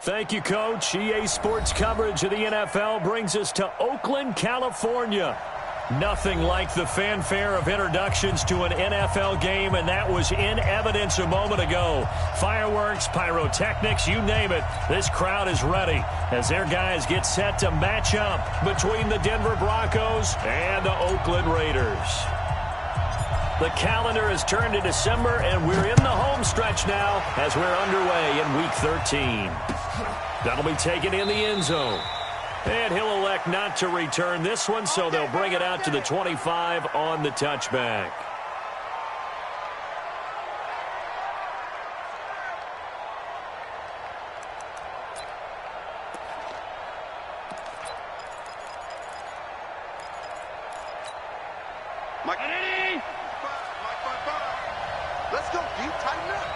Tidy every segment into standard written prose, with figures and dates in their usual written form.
Thank you, Coach. EA Sports coverage of the NFL brings us to Oakland, California. Nothing like the fanfare of introductions to an NFL game, and that was in evidence a moment ago. Fireworks, pyrotechnics, you name it. This crowd is ready as their guys get set to match up between the Denver Broncos and the Oakland Raiders. The calendar has turned to December, and we're in the home stretch now as we're underway in Week 13. That'll be taken in the end zone. And he'll elect not to return this one, so they'll bring it out to the 25 on the touchback. Let's go deep, tighten up.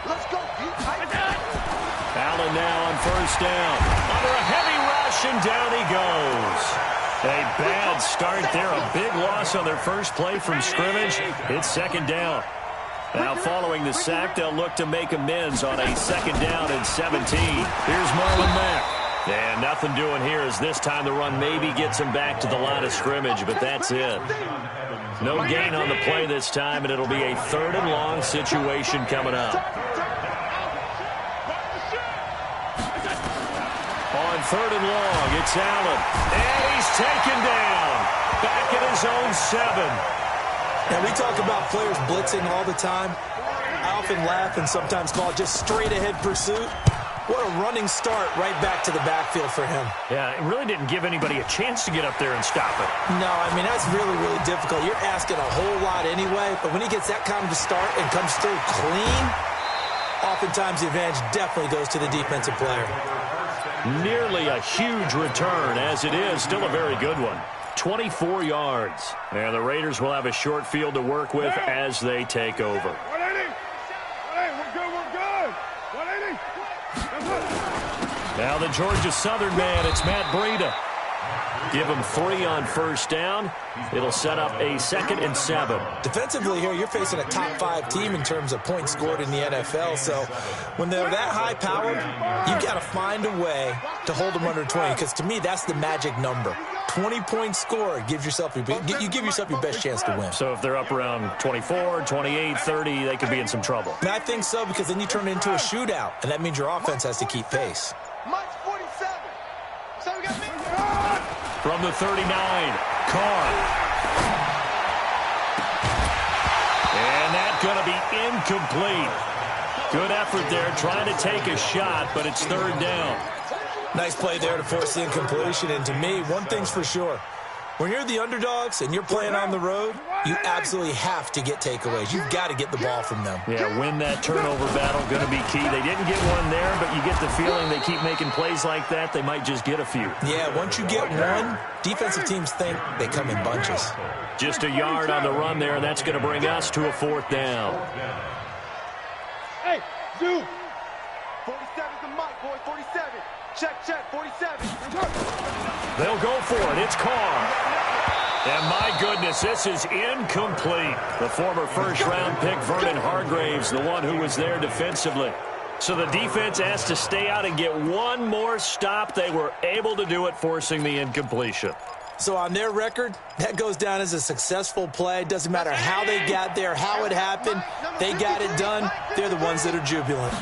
Let's go deep, tighten up. Allen now on first down. Under a heavy rush, and down he goes. A bad start there. A big loss on their first play from scrimmage. It's second down. Now following the sack, they'll look to make amends on a second down and 17. Here's Marlon Mack. And nothing doing here as this time the run maybe gets him back to the line of scrimmage, but that's it. No gain on the play this time, and it'll be a third and long situation coming up. On third and long, it's Allen. And he's taken down. Back at his own 7. Now, we talk about players blitzing all the time. I often laugh and sometimes call it just straight-ahead pursuit. What a running start right back to the backfield for him. Yeah, it really didn't give anybody a chance to get up there and stop it. No, I mean, that's really, really difficult. You're asking a whole lot anyway, but when he gets that kind of a start and comes through clean, oftentimes the advantage definitely goes to the defensive player. Nearly a huge return, as it is still a very good one. 24 yards. And the Raiders will have a short field to work with as they take over. 180. Hey, we're good, we're good. 180. Now the Georgia Southern man, it's Matt Breida. Give him 3 on first down. It'll set up a 2nd and 7. Defensively here, you're facing a top-5 team in terms of points scored in the NFL. So when they're that high-powered, you've got to find a way to hold them under 20. Because to me, that's the magic number. 20 points scored gives yourself you give yourself your best chance to win. So if they're up around 24, 28, 30, they could be in some trouble. And I think so, because then you turn it into a shootout, and that means your offense has to keep pace. Mike's 47. So we got me. From the 39, Carr. And that's going to be incomplete. Good effort there, trying to take a shot, but it's third down. Nice play there to force the incompletion. And to me, one thing's for sure. When you're the underdogs and you're playing on the road, you absolutely have to get takeaways. You've got to get the ball from them. Yeah, win that turnover battle, going to be key. They didn't get one there, but you get the feeling they keep making plays like that, they might just get a few. Yeah, once you get one, defensive teams think they come in bunches. Just a yard on the run there, and that's going to bring us to a 4th down. Hey, Zoo. 47's the Mike, boy, 47. Check, 47. They'll go for it. It's Carr. And my goodness, this is incomplete. The former first-round pick, Vernon Hargraves, the one who was there defensively. So the defense has to stay out and get one more stop. They were able to do it, forcing the incompletion. So on their record, that goes down as a successful play. Doesn't matter how they got there, how it happened. They got it done. They're the ones that are jubilant.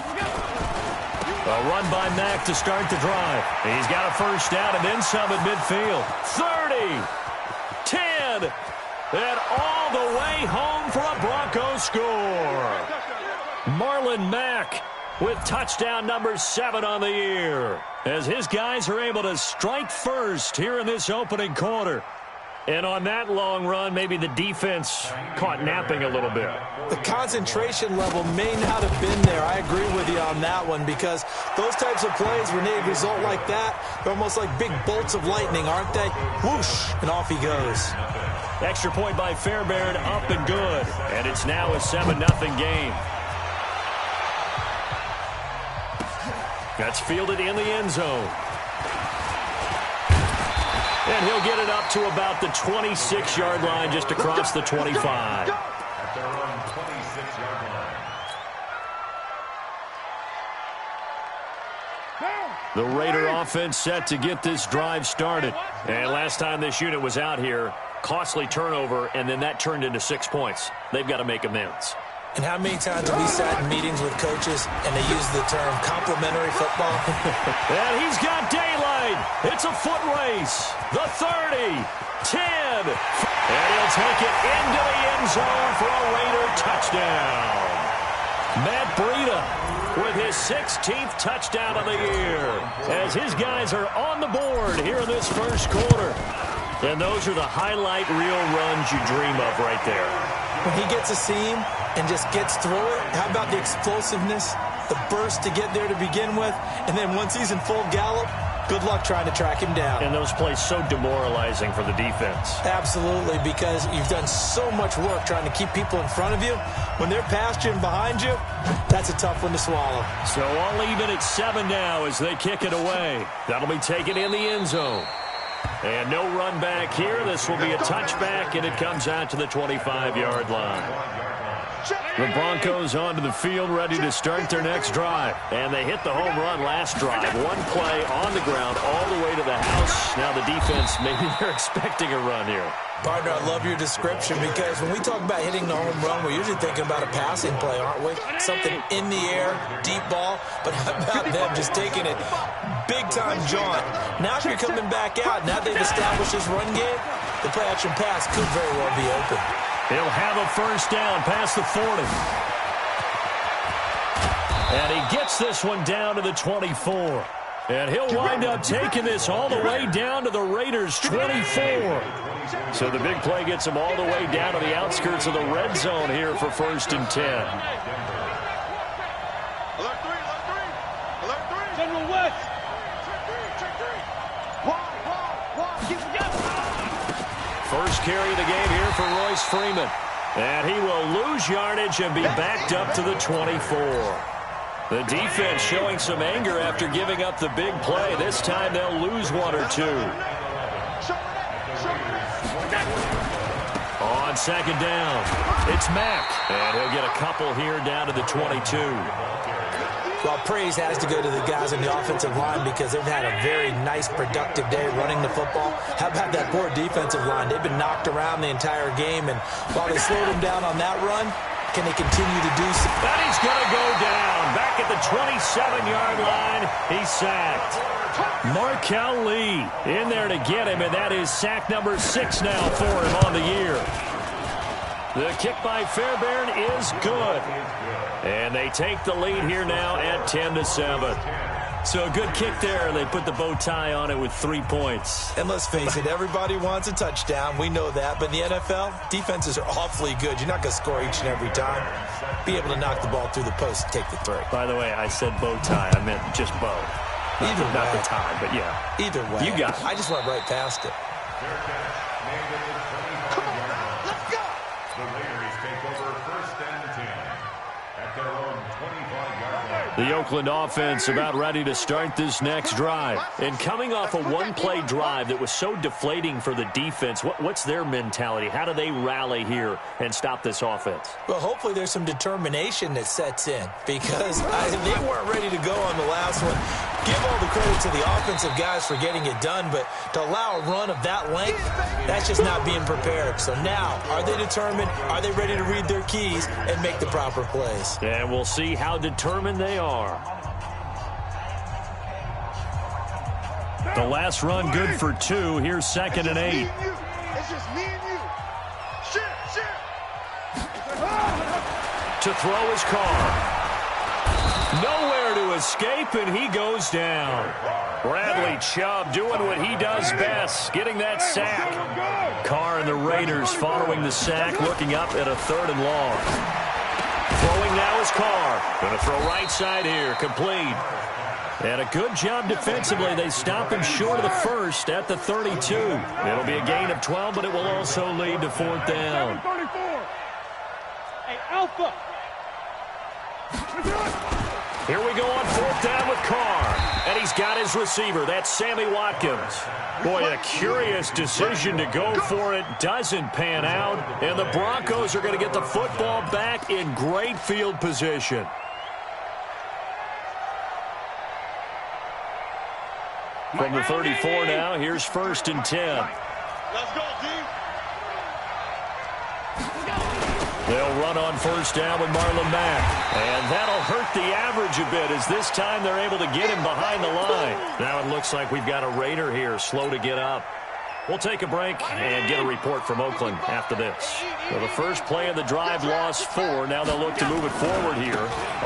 A run by Mack to start the drive. He's got a first down and then some at midfield. 30, 10, and all the way home for a Broncos score. Marlon Mack with touchdown number 7 on the year, as his guys are able to strike first here in this opening quarter. And on that long run, maybe the defense caught napping a little bit. The concentration level may not have been there. I agree with you on that one, because those types of plays, when they result like that, they're almost like big bolts of lightning, aren't they? Whoosh, and off he goes. Extra point by Fairbairn, up and good. And it's now a 7-0 game. That's fielded in the end zone. And he'll get it up to about the 26-yard line, just across the 25. At their own 26-yard The Raider offense set to get this drive started. And last time this unit was out here, costly turnover, and then that turned into 6 points. They've got to make amends. And how many times have we sat in meetings with coaches and they use the term complementary football? And he's got daylight. It's a foot race. The 30, 10. And he'll take it into the end zone for a Raider touchdown. Matt Breida with his 16th touchdown of the year as his guys are on the board here in this first quarter. And those are the highlight reel runs you dream of right there. When he gets a seam and just gets through it, how about the explosiveness, the burst to get there to begin with, and then once he's in full gallop, good luck trying to track him down. And those plays so demoralizing for the defense. Absolutely, because you've done so much work trying to keep people in front of you. When they're past you and behind you, that's a tough one to swallow. So all even at 7 now as they kick it away. That'll be taken in the end zone. And no run back here. This will be a touchback, and it comes out to the 25-yard line. The Broncos onto the field, ready to start their next drive. And they hit the home run last drive. One play on the ground all the way to the house. Now the defense, maybe they're expecting a run here. Partner, I love your description because when we talk about hitting the home run, we're usually thinking about a passing play, aren't we? Something in the air, deep ball. But how about them just taking it big-time jaunt? Now you're coming back out. Now they've established this run game. The play-action pass could very well be open. He'll have a first down past the 40. And he gets this one down to the 24. And he'll wind up taking this all the way down to the Raiders' 24. So the big play gets him all the way down to the outskirts of the red zone here for 1st and 10. Alert 3, alert 3. Alert 3. General West. Check 3. Wall. Keep it going. First carry of the game here for Royce Freeman. And he will lose yardage and be backed up to the 24. The defense showing some anger after giving up the big play. This time they'll lose 1 or 2. On 2nd down, it's Mack. And he'll get a couple here down to the 22. Well, praise has to go to the guys on the offensive line because they've had a very nice, productive day running the football. How about that poor defensive line? They've been knocked around the entire game, and while they slowed them down on that run, can they continue to do so? And he's going to go down. Back at the 27-yard line, he's sacked. Markel Lee in there to get him, and that is sack number 6 now for him on the year. The kick by Fairbairn is good. And they take the lead here now at 10-7. So a good kick there. They put the bow tie on it with 3 points. And let's face it, everybody wants a touchdown. We know that. But in the NFL, defenses are awfully good. You're not going to score each and every time. Be able to knock the ball through the post and take the throw. By the way, I said bow tie. I meant just bow. Not the tie, but yeah. Either way. You got it. I just went right past it. Come on now, let's go. The Raiders take over 1st and 10 at their own 25-yard line. The Oakland offense about ready to start this next drive. And coming off a one-play drive that was so deflating for the defense, what's their mentality? How do they rally here and stop this offense? Well, hopefully there's some determination that sets in because they weren't ready to go on the last one. Give all the credit to the offensive guys for getting it done, but to allow a run of that length, that's just not being prepared. So now, are they determined? Are they ready to read their keys and make the proper plays? And we'll see how determined they are. The last run good for 2. Here's 2nd and 8. It's just me and you. Shit. To throw his car. Nowhere to escape, and he goes down. Bradley Chubb doing what he does best, getting that sack. Carr and the Raiders following the sack, looking up at a 3rd and long. Throwing now is Carr. Going to throw right side here, complete. And a good job defensively. They stop him short of the 1st at the 32. It'll be a gain of 12, but it will also lead to 4th down. 34. Hey, Alpha. Here we go on 4th down with Carr. And he's got his receiver. That's Sammy Watkins. Boy, a curious decision to go for it. Doesn't pan out. And the Broncos are going to get the football back in great field position. From the 34 now, here's 1st and 10. Let's go, D. They'll run on 1st down with Marlon Mack. And that'll hurt the average a bit as this time they're able to get him behind the line. Now it looks like we've got a Raider here slow to get up. We'll take a break and get a report from Oakland after this. So the first play of the drive lost 4. Now they'll look to move it forward here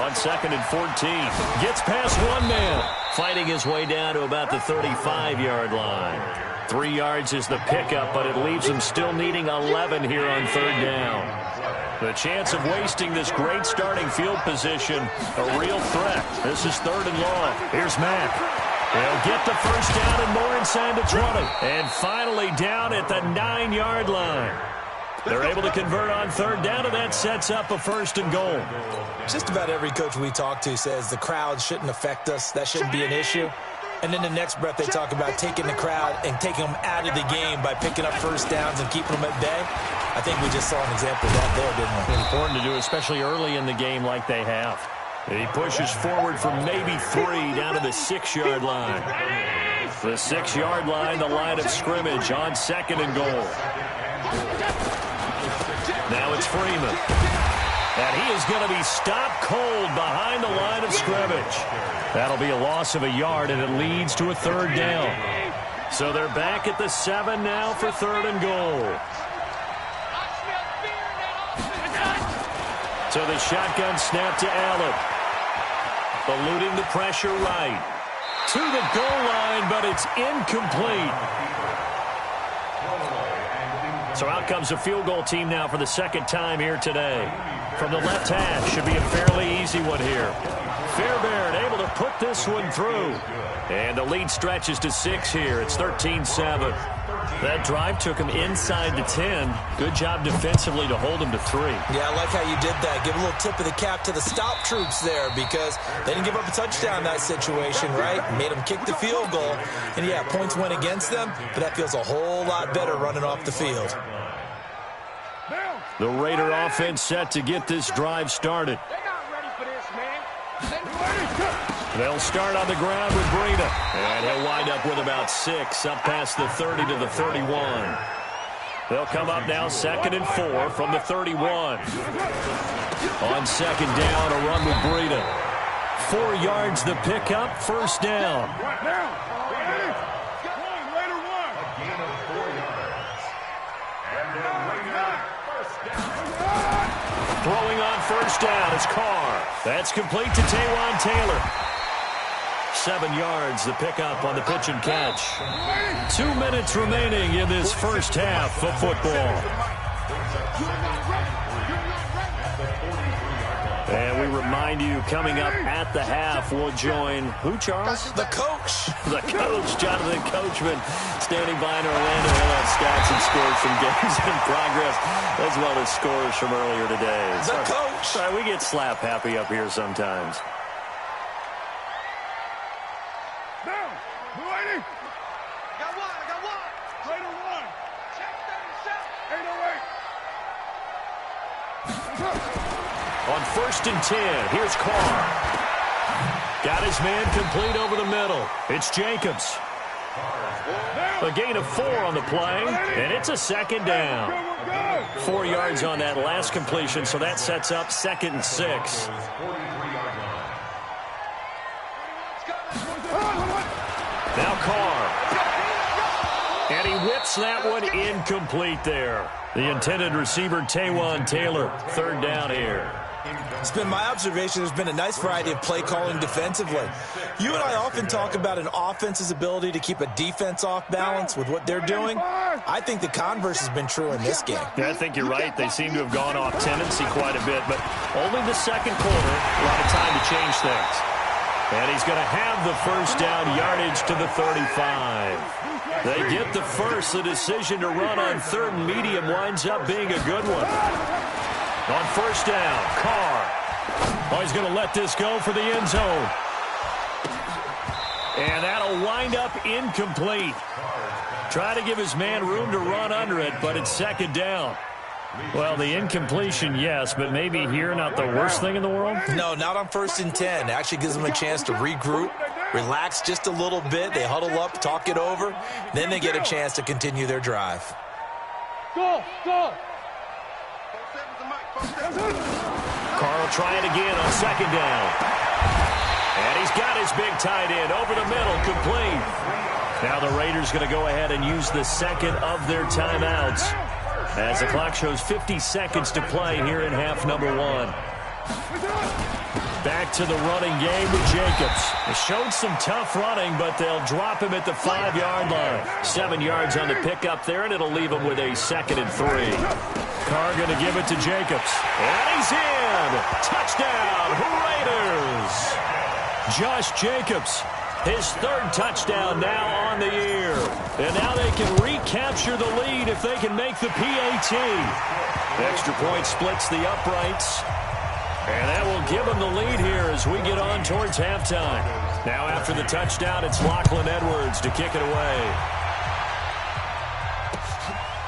on 2nd and 14. Gets past one man. Fighting his way down to about the 35-yard line. 3 yards is the pickup, but it leaves him still needing 11 here on 3rd down. The chance of wasting this great starting field position, a real threat. This is 3rd and long. Here's Mack. They'll get the first down and more inside the 20. And finally down at the 9-yard line. They're able to convert on 3rd down, and that sets up a 1st and goal. Just about every coach we talk to says the crowd shouldn't affect us. That shouldn't be an issue. And then the next breath they talk about taking the crowd and taking them out of the game by picking up first downs and keeping them at bay. I think we just saw an example of that there, didn't we? Important to do, especially early in the game like they have. He pushes forward from maybe 3 down to the 6-yard line. The 6-yard line, the line of scrimmage on 2nd and goal. Now it's Freeman. And he is going to be stopped cold behind the line of scrimmage. That'll be a loss of a yard, and it leads to a 3rd down. So they're back at the 7 now for 3rd and goal. So the shotgun snap to Allen. Eluding the pressure right. To the goal line, but it's incomplete. So out comes a field goal team now for the 2nd time here today. From the left hash, should be a fairly easy one here. Fairbairn able to put this one through. And the lead stretches to 6 here. It's 13-7. That drive took him inside the 10. Good job defensively to hold him to 3. Yeah, I like how you did that. Give a little tip of the cap to the stop troops there because they didn't give up a touchdown in that situation, right? Made them kick the field goal. And, yeah, points went against them, but that feels a whole lot better running off the field. The Raider offense set to get this drive started. They'll start on the ground with Breida. And he'll wind up with about 6 up past the 30 to the 31. They'll come up now 2nd and 4 from the 31. On 2nd down, a run with Breida. 4 yards the pickup, 1st down. Throwing on 1st down is Carr. That's complete to Taywan Taylor. 7 yards, the pickup on the pitch and catch. 2 minutes remaining in this first half of football. And we remind you, coming up at the half, we'll join who, Charles? The coach. The coach, Jonathan Coachman, standing by in Orlando. He'll have stats and scores from games in progress, as well as scores from earlier today. The coach. Sorry, we get slap happy up here sometimes. On 1st and 10, here's Carr. Got his man complete over the middle. It's Jacobs. A gain of 4 on the play, and it's a 2nd down. 4 yards on that last completion, so that sets up 2nd and 6. Now Carr. And he whips that one incomplete there. The intended receiver, Taywan Taylor, 3rd down here. It's been my observation there's been a nice variety of play calling defensively. You and I often talk about an offense's ability to keep a defense off balance with what they're doing. I think the converse has been true in this game. Yeah, I think you're right. They seem to have gone off tendency quite a bit, but only the 2nd quarter, a lot of time to change things. And he's going to have the 1st down, yardage to the 35. They get the first. The decision to run on 3rd and medium winds up being a good one. On 1st down, Carr. Oh, he's going to let this go for the end zone. And that'll wind up incomplete. Try to give his man room to run under it, but it's 2nd down. Well, the incompletion, yes, but maybe here not the worst thing in the world? No, not on 1st and 10. Actually gives them a chance to regroup, relax just a little bit. They huddle up, talk it over. Then they get a chance to continue their drive. Go, go. Carl try it again on second down. And he's got his big tight end over the middle, complete. Now the Raiders going to go ahead and use the second of their timeouts as the clock shows 50 seconds to play here in half number 1. Back to the running game with Jacobs. They showed some tough running, but they'll drop him at the 5-yard line. 7 yards on the pickup there, and it'll leave him with a 2nd and 3. Carr going to give it to Jacobs. And he's in! Touchdown, Raiders! Josh Jacobs, his 3rd touchdown now on the year. And now they can recapture the lead if they can make the PAT. Extra point splits the uprights. And that will give them the lead here as we get on towards halftime. Now after the touchdown, it's Lachlan Edwards to kick it away.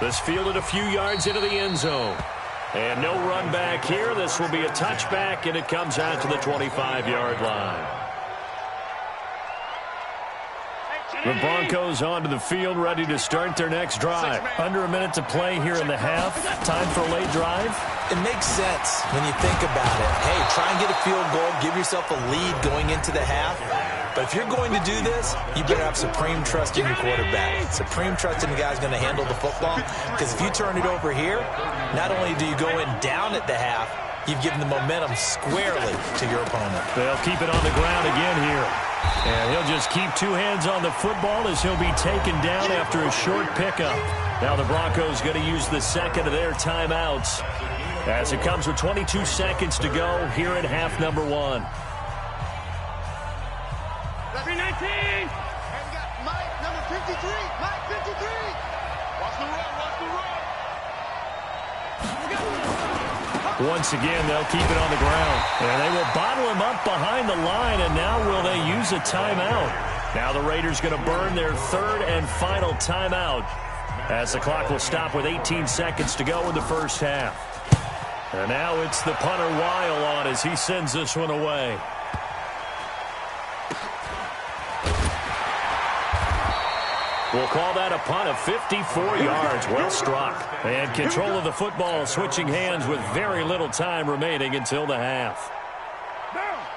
This fielded a few yards into the end zone. And no run back here. This will be a touchback, and it comes out to the 25-yard line. The Broncos onto the field, ready to start their next drive. Under a minute to play here in the half. Time for a late drive. It makes sense when you think about it. Hey, try and get a field goal. Give yourself a lead going into the half. But if you're going to do this, you better have supreme trust in your quarterback. Supreme trust in the guy's going to handle the football. Because if you turn it over here, not only do you go in down at the half, you've given the momentum squarely to your opponent. They'll keep it on the ground again here. And he'll just keep 2 hands on the football as he'll be taken down after a short pickup. Now the Broncos going to use the 2nd of their timeouts as it comes with 22 seconds to go here in half number 1. 319. And we got Mike, number 53. Mike, 53. Watch the run, watch the run. Once again, they'll keep it on the ground. And they will bottle him up behind the line, and now will they use a timeout? Now the Raiders going to burn their 3rd and final timeout as the clock will stop with 18 seconds to go in the first half. And now it's the punter Weil on as he sends this one away. We'll call that a punt of 54 yards. Well struck. And control of the football switching hands with very little time remaining until the half.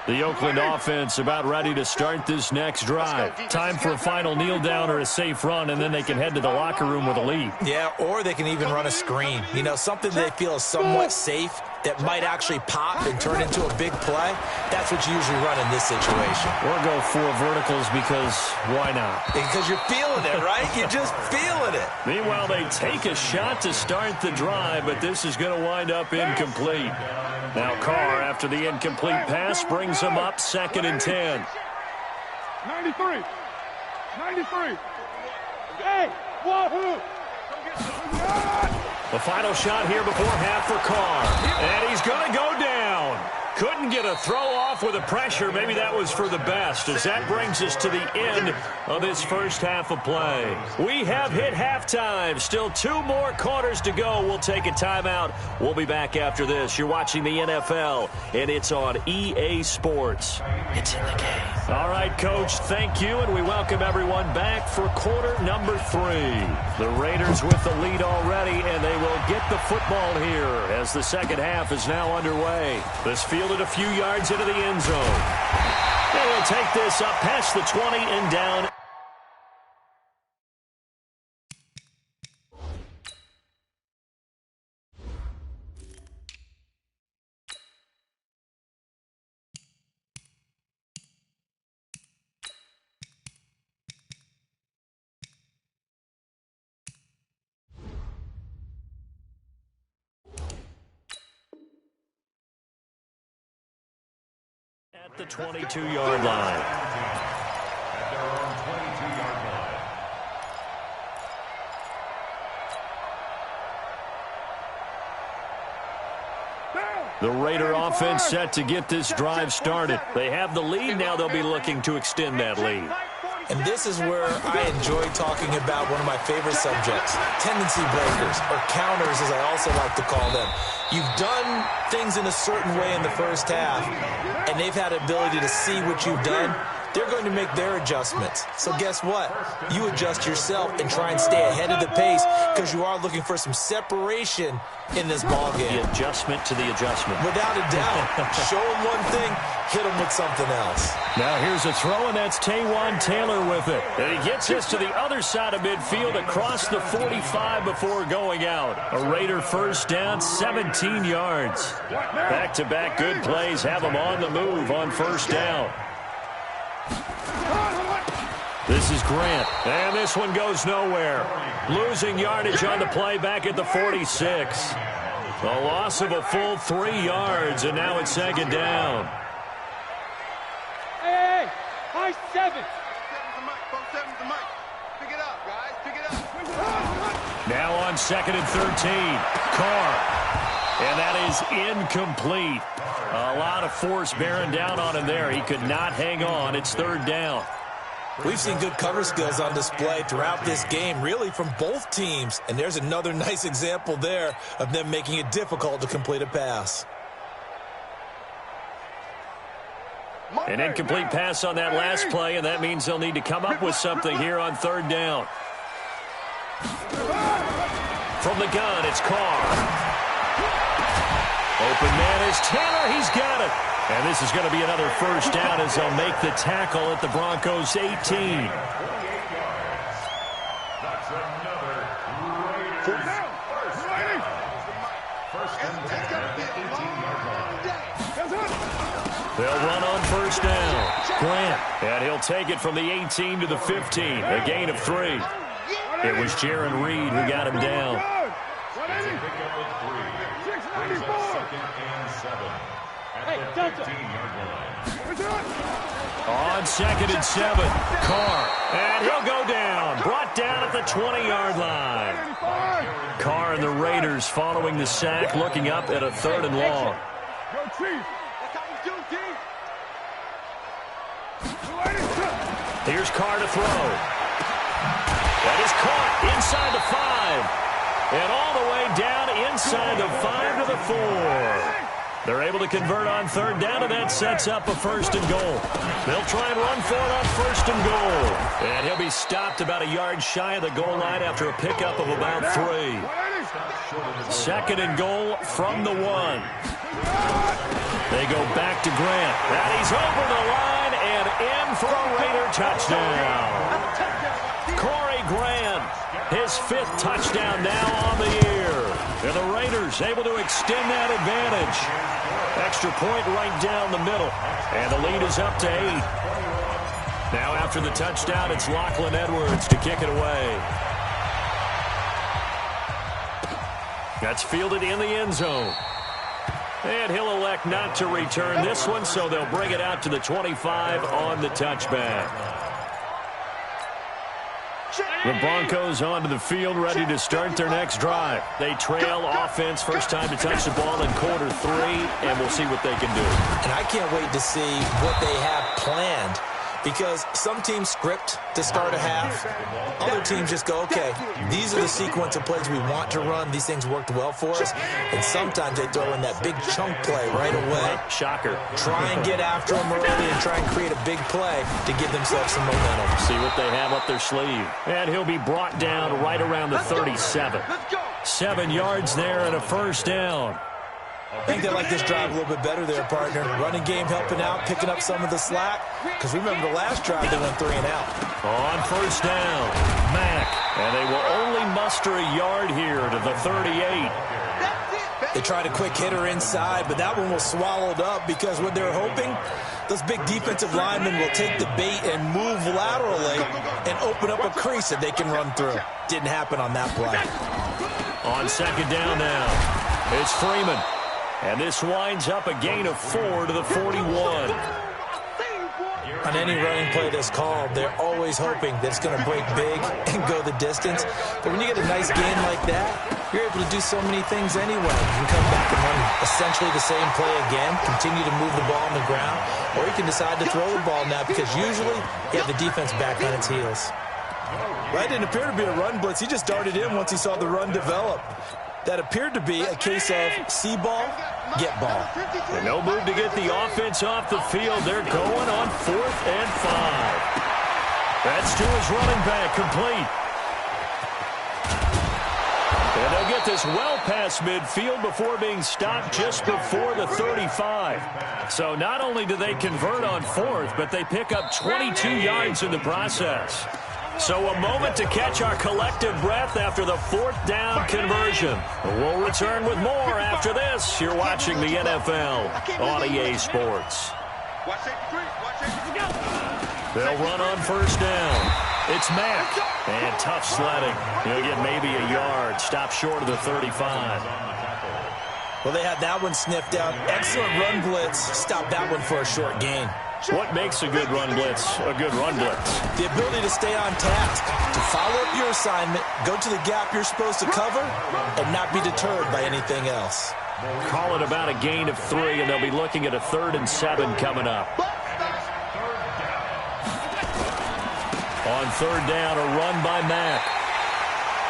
The Oakland offense about ready to start this next drive. Time for a final kneel down or a safe run, and then they can head to the locker room with a lead. Yeah, or they can even run a screen. You know, something they feel is somewhat safe that might actually pop and turn into a big play. That's what you usually run in this situation. Or go 4 verticals because why not? Because you're feeling it, right? You're just feeling it. Meanwhile, they take a shot to start the drive, but this is going to wind up incomplete. Now Carr, after the incomplete pass, brings him up 2nd and 10. 93. 93. Hey, wahoo! The final shot here before half for Carr. And he's going to go down. Couldn't get a throw off with the pressure. Maybe that was for the best, as that brings us to the end of this first half of play. We have hit halftime. Still 2 more quarters to go. We'll take a timeout. We'll be back after this. You're watching the NFL, and it's on EA Sports. It's in the game. All right, Coach, thank you, and we welcome everyone back for quarter number 3. The Raiders with the lead already, and they will get the football here as the second half is now underway. This fielded a few yards into the end zone. They will take this up past the 20 and down. At the 22-yard line. At their own 22-yard line. The Raider offense set to get this drive started. They have the lead. Now they'll be looking to extend that lead. And this is where I enjoy talking about one of my favorite subjects, tendency breakers, or counters as I also like to call them. You've done things in a certain way in the first half, and they've had ability to see what you've done they're going to make their adjustments. So guess what? You adjust yourself and try and stay ahead of the pace because you are looking for some separation in this ball game. The adjustment to the adjustment. Without a doubt. Show them one thing, hit them with something else. Now here's a throw, and that's Taywan Taylor with it. And he gets us to the other side of midfield across the 45 before going out. A Raider first down, 17 yards. Back-to-back good plays have them on the move on first down. This is Grant, and this one goes nowhere. Losing yardage on the play back at the 46. A loss of a full 3 yards, and now it's second down. Hey, high 7. Pick it up, guys. Pick it up. Now on second and 13, Carr. And that is incomplete. A lot of force bearing down on him there. He could not hang on. It's third down. We've seen good cover skills on display throughout this game, really from both teams. And there's another nice example there of them making it difficult to complete a pass. An incomplete pass on that last play, and that means they'll need to come up with something here on third down. From the gun, it's Carr. Open man is Taylor. He's got it. And this is going to be another first down as they'll make the tackle at the Broncos' 18. That's another First down. First and 10 at the 18-yard line. They'll run on first down. Grant. And he'll take it from the 18 to the 15. A gain of 3. It was Jaron Reed who got him down. It's a pickup of 3. Brings up second and 7 at the 15-yard line. On second and 7, Carr. And he'll go down. Brought down at the 20-yard line. Carr and the Raiders following the sack, looking up at a third and long. Go, Chief. That's how we do, Chief. Here's Carr to throw. That is caught inside the 5. And all the way down inside the 5 to the 4. They're able to convert on third down, and that sets up a first and goal. They'll try and run for it on first and goal. And he'll be stopped about a yard shy of the goal line after a pickup of about 3. Second and goal from the 1. They go back to Grant. And he's over the line and in for a Raider touchdown. Corey Grant, his 5th touchdown now on the year. And the Raiders able to extend that advantage. Extra point right down the middle. And the lead is up to 8. Now after the touchdown, it's Lachlan Edwards to kick it away. That's fielded in the end zone. And he'll elect not to return this one, so they'll bring it out to the 25 on the touchback. The Broncos onto the field, ready to start their next drive. They trail offense, first time to touch the ball in quarter 3, and we'll see what they can do. And I can't wait to see what they have planned, because some teams script to start a half. Other teams just go, okay, these are the sequence of plays we want to run. These things worked well for us. And sometimes they throw in that big chunk play right away. Shocker. Try and get after them early and try and create a big play to give themselves some momentum. See what they have up their sleeve. And he'll be brought down right around the 37. 7 yards there and a first down. I think they like this drive a little bit better there, partner. Running game helping out, picking up some of the slack. Because remember the last drive, they went 3 and out. On first down, Mack. And they will only muster a yard here to the 38. They tried a quick hitter inside, but that one was swallowed up because what they're hoping, those big defensive linemen will take the bait and move laterally and open up a crease that they can run through. Didn't happen on that play. On second down now, it's Freeman. And this winds up a gain of 4 to the 41. On any running play that's called, they're always hoping that it's going to break big and go the distance. But when you get a nice gain like that, you're able to do so many things anyway. You can come back and run essentially the same play again, continue to move the ball on the ground, or you can decide to throw the ball now because usually you have the defense back on its heels. Well, that didn't appear to be a run blitz. He just darted in once he saw the run develop. That appeared to be a case of see ball, get ball. And no move to get the offense off the field. They're going on 4th and 5. That's to his running back, complete. And they'll get this well past midfield before being stopped just before the 35. So not only do they convert on 4th, but they pick up 22 yards in the process. So a moment to catch our collective breath after the 4th down conversion. We'll return with more after this. You're watching the NFL on EA Sports. They'll run on 1st down. It's Mack. And tough sledding. He'll get maybe a yard. Stop short of the 35. Well, they had that one sniffed out. Excellent run blitz. Stop that one for a short gain. What makes a good run blitz a good run blitz? The ability to stay on task, to follow up your assignment, go to the gap you're supposed to cover, and not be deterred by anything else. Call it about a gain of 3, and they'll be looking at a 3rd and 7 coming up. On 3rd down, a run by Mack.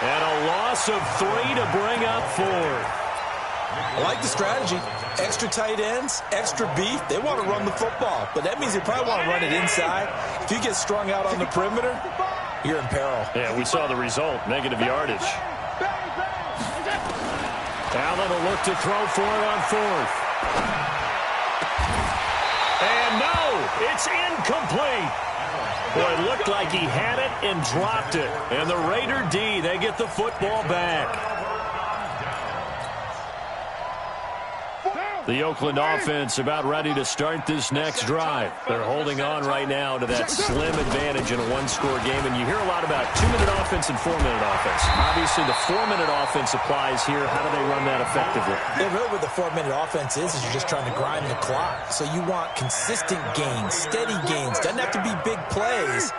And a loss of 3 to bring up 4th. I like the strategy. Extra tight ends, extra beef. They want to run the football, but that means they probably want to run it inside. If you get strung out on the perimeter, you're in peril. Yeah, we saw the result, negative yardage. Allen will look to throw for it on 4th. And no, it's incomplete. Boy, it looked like he had it and dropped it. And the Raider D, they get the football back. The Oakland offense about ready to start this next drive. They're holding on right now to that slim advantage in a one-score game. And you hear a lot about 2-minute offense and 4-minute offense. Obviously, the 4-minute offense applies here. How do they run that effectively? Yeah, really what the 4-minute offense is you're just trying to grind the clock. So you want consistent gains, steady gains. Doesn't have to be big plays,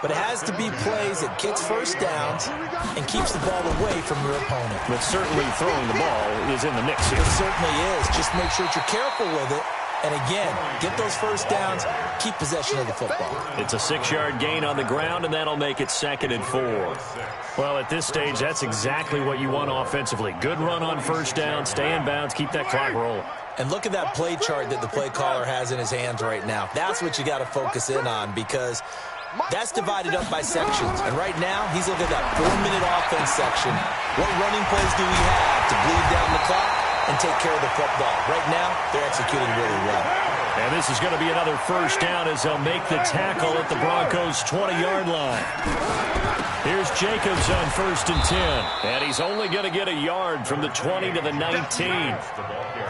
but it has to be plays that gets first downs and keeps the ball away from your opponent. But certainly throwing the ball is in the mix here. It certainly is. Just make sure that you're careful with it. And again, get those first downs, keep possession of the football. It's a 6-yard gain on the ground, and that'll make it 2nd and 4. Well, at this stage, that's exactly what you want offensively. Good run on 1st down, stay in bounds, keep that clock rolling. And look at that play chart that the play caller has in his hands right now. That's what you got to focus in on, because that's divided up by sections. And right now, he's looking at that 4-minute offense section. What running plays do we have to bleed down the clock and take care of the football? Right now, they're executing really well. And this is going to be another 1st down as they'll make the tackle at the Broncos' 20-yard line. Here's Jacobs on 1st and 10. And he's only going to get a yard from the 20 to the 19.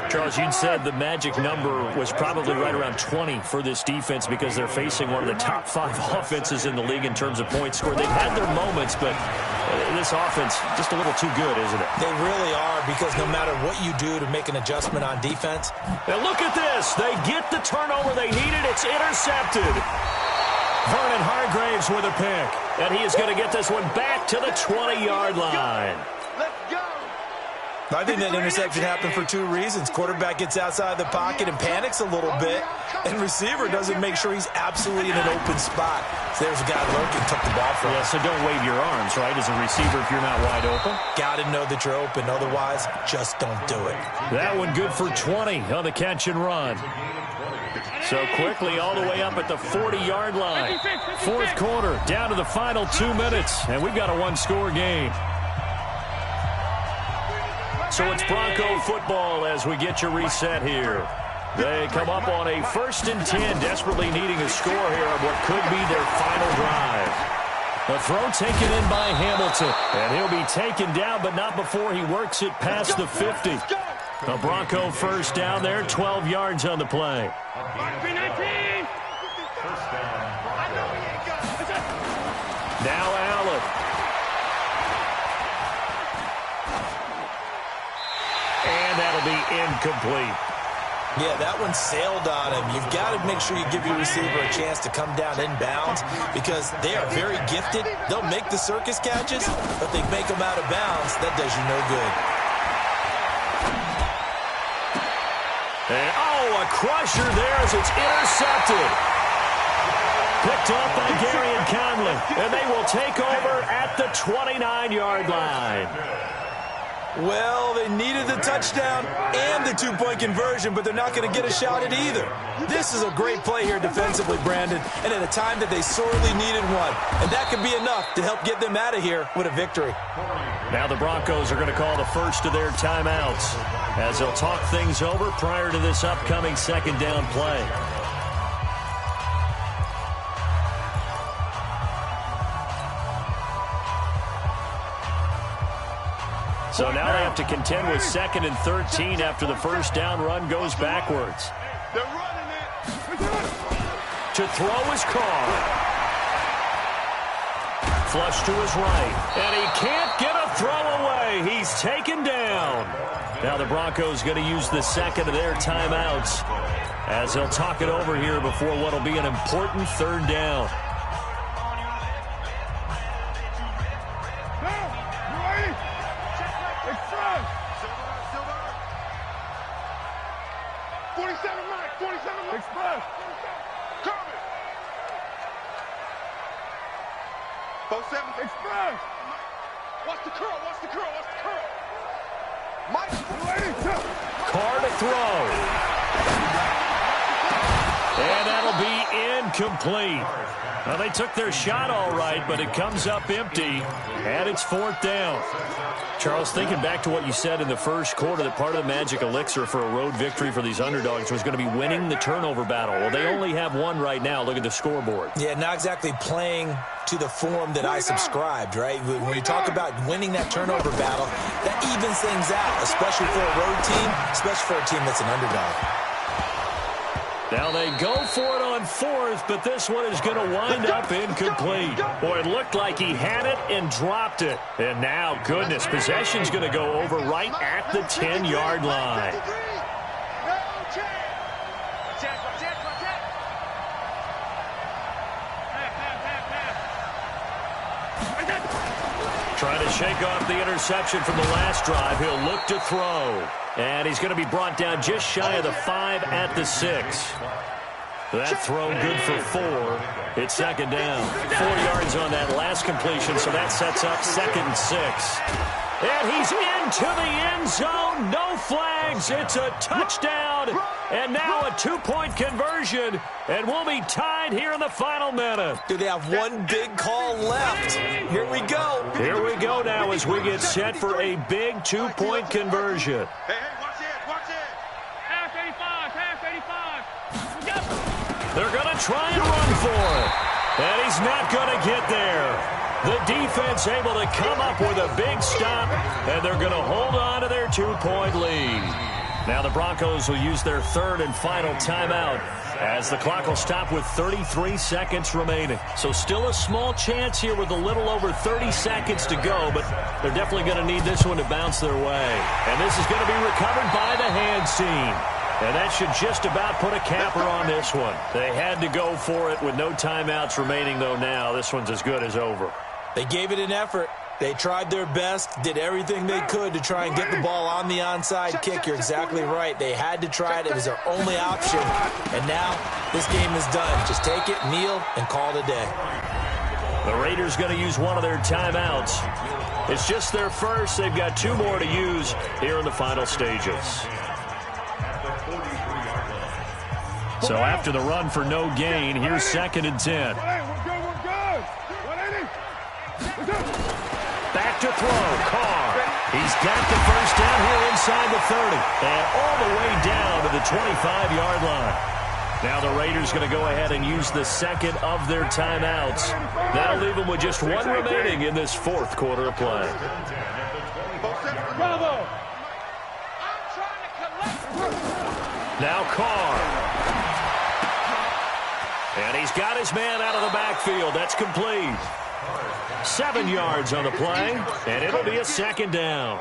Charles, you'd said the magic number was probably right around 20 for this defense because they're facing one of the top 5 offenses in the league in terms of points scored. They've had their moments, but this offense just a little too good, isn't it? They really are, because no matter what you do to make an adjustment on defense. And look at this. They get the turnover they needed. It's intercepted. Vernon Hargraves with a pick. And he is going to get this one back to the 20-yard line. I think that interception happened for 2 reasons. Quarterback gets outside the pocket and panics a little bit, and receiver doesn't make sure he's absolutely in an open spot. So there's a guy lurking, took the ball from him. Yeah, so don't wave your arms, right, as a receiver if you're not wide open. Got to know that you're open. Otherwise, just don't do it. That one good for 20 on the catch and run. So quickly all the way up at the 40-yard line. 4th quarter, down to the final 2 minutes, and we've got a 1-score game. So it's Bronco football as we get you reset here. They come up on a 1st and 10, desperately needing a score here on what could be their final drive. The throw taken in by Hamilton, and he'll be taken down, but not before he works it past the 50. The Bronco 1st down there, 12 yards on the play. Now Allen. And that'll be incomplete. Yeah, that one sailed on him. You've got to make sure you give your receiver a chance to come down inbounds, because they are very gifted. They'll make the circus catches, but they make them out of bounds. That does you no good. And, a crusher there as it's intercepted. Picked up by Gary and Conley, and they will take over at the 29-yard line. Well, they needed the touchdown and the two-point conversion, but they're not going to get a shot at either. This is a great play here defensively, Brandon, and at a time that they sorely needed one. And that could be enough to help get them out of here with a victory. Now the Broncos are going to call the first of their timeouts as they'll talk things over prior to this upcoming second down play. So now they have to contend with 2nd and 13 after the first down run goes backwards. They're running it. To throw is Carr. Flush to his right. And he can't get a throw away. He's taken down. Now the Broncos going to use the second of their timeouts as they'll talk it over here before what will be an important third down. Express! Watch the curl, watch the curl, watch the curl. Mike, Carr to throw. And that'll be incomplete. Well, they took their shot all right, but it comes up empty, and it's 4th down. Charles, thinking back to what you said in the first quarter, that part of the magic elixir for a road victory for these underdogs was going to be winning the turnover battle. Well, they only have one right now. Look at the scoreboard. Yeah, not exactly playing to the form that I subscribed, right? When you talk about winning that turnover battle, that evens things out, especially for a road team, especially for a team that's an underdog. Now they go for it on 4th, but this one is going to wind up incomplete. Boy, it looked like he had it and dropped it. And now, goodness, possession's going to go over right at the 10-yard line. Trying to shake off the interception from the last drive. He'll look to throw. And he's going to be brought down just shy of the 5 at the 6. That throw good for 4. It's second down. 4 yards on that last completion, so that sets up 2nd and 6. And he's into the end zone. No flags. It's a touchdown. And now a 2-point conversion. And we'll be tied here in the final minute. Do they have one big call left? Here we go. Here we go now as we get set for a big 2-point conversion. Hey, watch it, watch it. Half 85, half 85. They're going to try and run for it. And he's not going to get there. The defense able to come up with a big stop, and they're going to hold on to their 2-point lead. Now the Broncos will use their third and final timeout as the clock will stop with 33 seconds remaining. So still a small chance here with a little over 30 seconds to go, but they're definitely going to need this one to bounce their way. And this is going to be recovered by the hands team. And that should just about put a capper on this one. They had to go for it with no timeouts remaining, though now this one's as good as over. They gave it an effort. They tried their best, did everything they could to try and get the ball on the onside kick. You're exactly right. They had to try it. It was their only option. And now this game is done. Just take it, kneel, and call it a day. The Raiders going to use one of their timeouts. It's just their first. They've got 2 more to use here in the final stages. So after the run for no gain, here's 2nd and 10. Back to throw, Carr. He's got the first down here inside the 30. And all the way down to the 25-yard line. Now the Raiders going to go ahead and use the second of their timeouts. That'll leave them with just 1 remaining in this 4th quarter of play. Bravo! Now Carr. And he's got his man out of the backfield. That's complete. 7 yards on the play, and it'll be a 2nd down.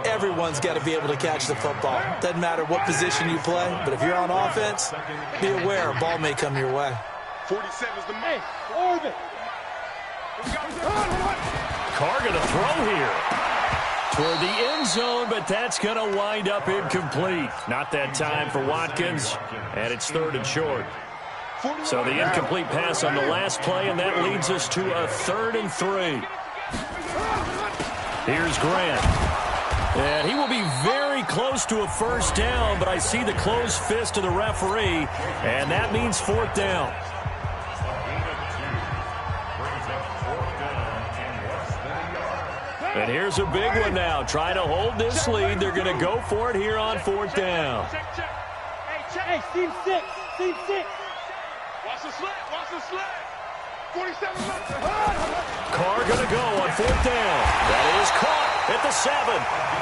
Everyone's got to be able to catch the football. Doesn't matter what position you play, but if you're on offense, be aware a ball may come your way. 47 is the Hey, orbit! Carr going to throw here toward the end zone, but that's going to wind up incomplete. Not that time for Watkins, and it's 3rd and short. So the incomplete pass on the last play, and that leads us to a 3rd and 3. Here's Grant. And he will be very close to a first down, but I see the closed fist of the referee, and that means fourth down. And here's a big one now. Trying to hold this lead. They're going to go for it here on fourth down. Hey, team six. Watch the slant. 47 left. Carr going to go on fourth down. That is caught at the 7.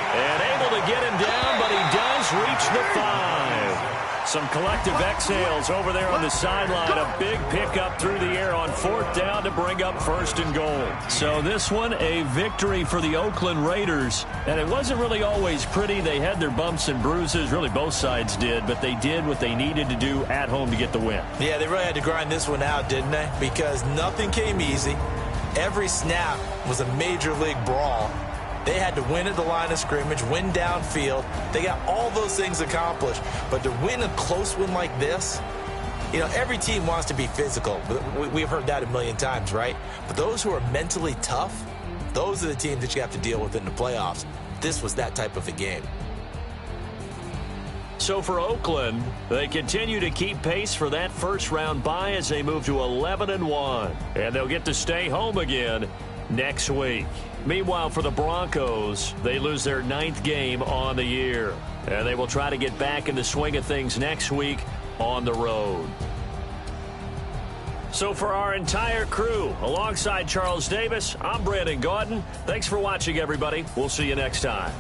And able to get him down, but he does reach the 5. Some collective exhales over there on the sideline. A big pickup through the air on fourth down to bring up first and goal. So this one, a victory for the Oakland Raiders. And it wasn't really always pretty. They had their bumps and bruises. Really, both sides did. But they did what they needed to do at home to get the win. Yeah, they really had to grind this one out, didn't they? Because nothing came easy. Every snap was a major league brawl. They had to win at the line of scrimmage, win downfield. They got all those things accomplished. But to win a close win like this, you know, every team wants to be physical. We've heard that a million times, right? But those who are mentally tough, those are the teams that you have to deal with in the playoffs. This was that type of a game. So for Oakland, they continue to keep pace for that first-round bye as they move to 11-1. And they'll get to stay home again next week. Meanwhile, for the Broncos, they lose their 9th game on the year. And they will try to get back in the swing of things next week on the road. So for our entire crew, alongside Charles Davis, I'm Brandon Gaudin. Thanks for watching, everybody. We'll see you next time.